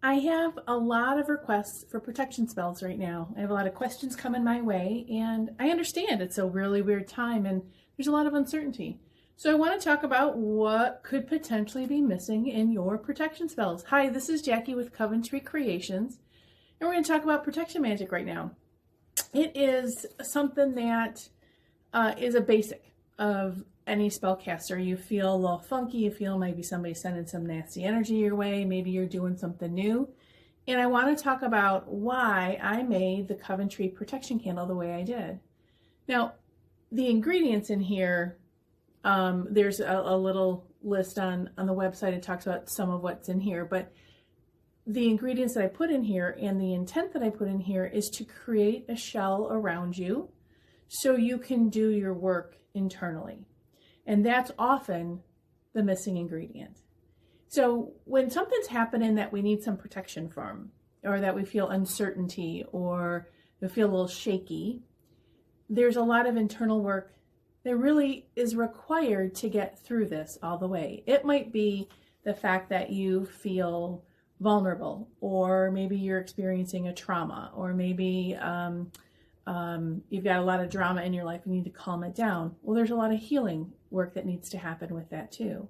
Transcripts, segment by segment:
I have a lot of requests for protection spells right now. I have a lot of questions coming my way, and I understand it's a really weird time and there's a lot of uncertainty. So I want to talk about what could potentially be missing in your protection spells. Hi, this is Jackie with Coventry Creations, and we're going to talk about protection magic right now. It is something that is a basic of any spellcaster. You feel a little funky, you feel maybe somebody sending some nasty energy your way, maybe you're doing something new. And I want to talk about why I made the Coventry protection candle the way I did. Now, the ingredients in here, there's a little list on the website. It talks about some of what's in here, but the ingredients that I put in here and the intent that I put in here is to create a shell around you so you can do your work internally. And that's often the missing ingredient. So when something's happening that we need some protection from, or that we feel uncertainty, or we feel a little shaky, there's a lot of internal work that really is required to get through this all the way. It might be the fact that you feel vulnerable, or maybe you're experiencing a trauma, or maybe you've got a lot of drama in your life and you need to calm it down. Well, there's a lot of healing work that needs to happen with that too.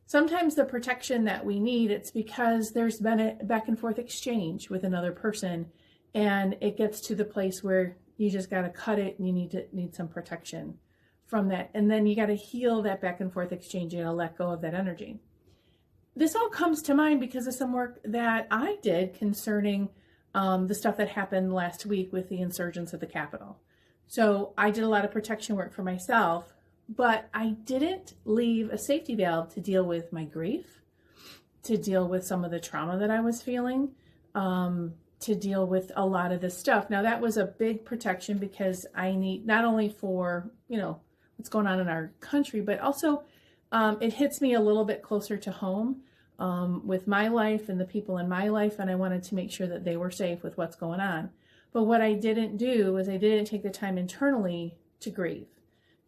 Sometimes the protection that we need, it's because there's been a back and forth exchange with another person, and it gets to the place where you just got to cut it and you need some protection from that. And then you got to heal that back and forth exchange. You got to let go of that energy. This all comes to mind because of some work that I did concerning the stuff that happened last week with the insurgents at the Capitol. So I did a lot of protection work for myself, but I didn't leave a safety valve to deal with my grief, to deal with some of the trauma that I was feeling, to deal with a lot of this stuff. Now that was a big protection because I need, not only for, what's going on in our country, but also it hits me a little bit closer to home with my life and the people in my life, and I wanted to make sure that they were safe with what's going on. But what I didn't do is I didn't take the time internally to grieve,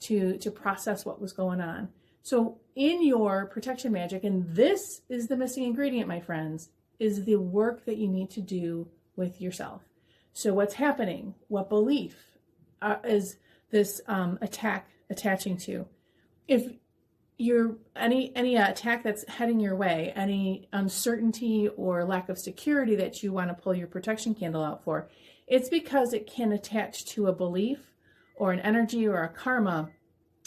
to process what was going on. So in your protection magic, and this is the missing ingredient, my friends, is the work that you need to do with yourself. So what's happening? What belief is this attack attaching to? If any attack that's heading your way, any uncertainty or lack of security that you want to pull your protection candle out for, it's because it can attach to a belief or an energy or a karma.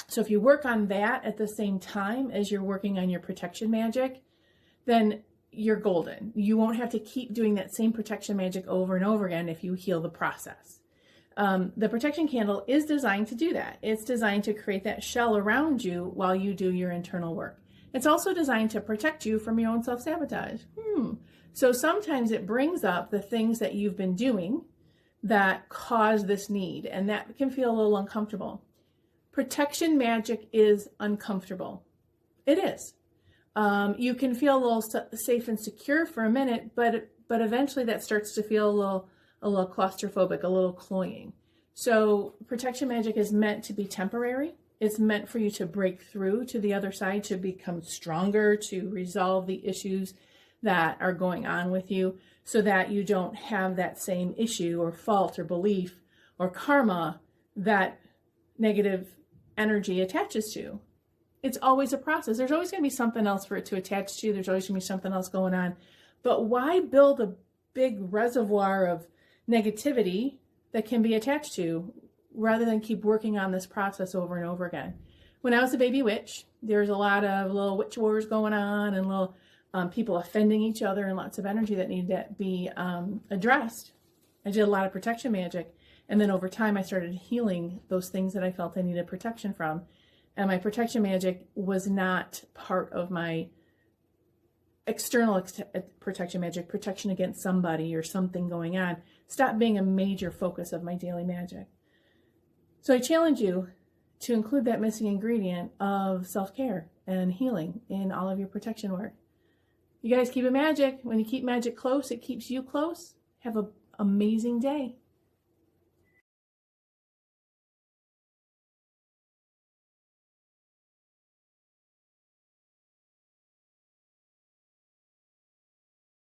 So if you work on that at the same time as you're working on your protection magic, then you're golden. You won't have to keep doing that same protection magic over and over again if you heal the process. The protection candle is designed to do that. It's designed to create that shell around you while you do your internal work. It's also designed to protect you from your own self-sabotage. So sometimes it brings up the things that you've been doing that cause this need, and that can feel a little uncomfortable. Protection magic is uncomfortable. It is. You can feel a little safe and secure for a minute, but eventually that starts to feel a little claustrophobic, a little cloying. So protection magic is meant to be temporary. It's meant for you to break through to the other side, to become stronger, to resolve the issues that are going on with you so that you don't have that same issue or fault or belief or karma that negative energy attaches to. It's always a process. There's always going to be something else for it to attach to. There's always going to be something else going on. But why build a big reservoir of negativity that can be attached to rather than keep working on this process over and over again? When I was a baby witch, there's a lot of little witch wars going on and little people offending each other and lots of energy that needed to be addressed. I did a lot of protection magic, and then over time I started healing those things that I felt I needed protection from. And my protection magic was not part of my external protection magic, protection against somebody or something going on. Stop being a major focus of my daily magic. So I challenge you to include that missing ingredient of self-care and healing in all of your protection work. You guys keep it magic. When you keep magic close, it keeps you close. Have an amazing day.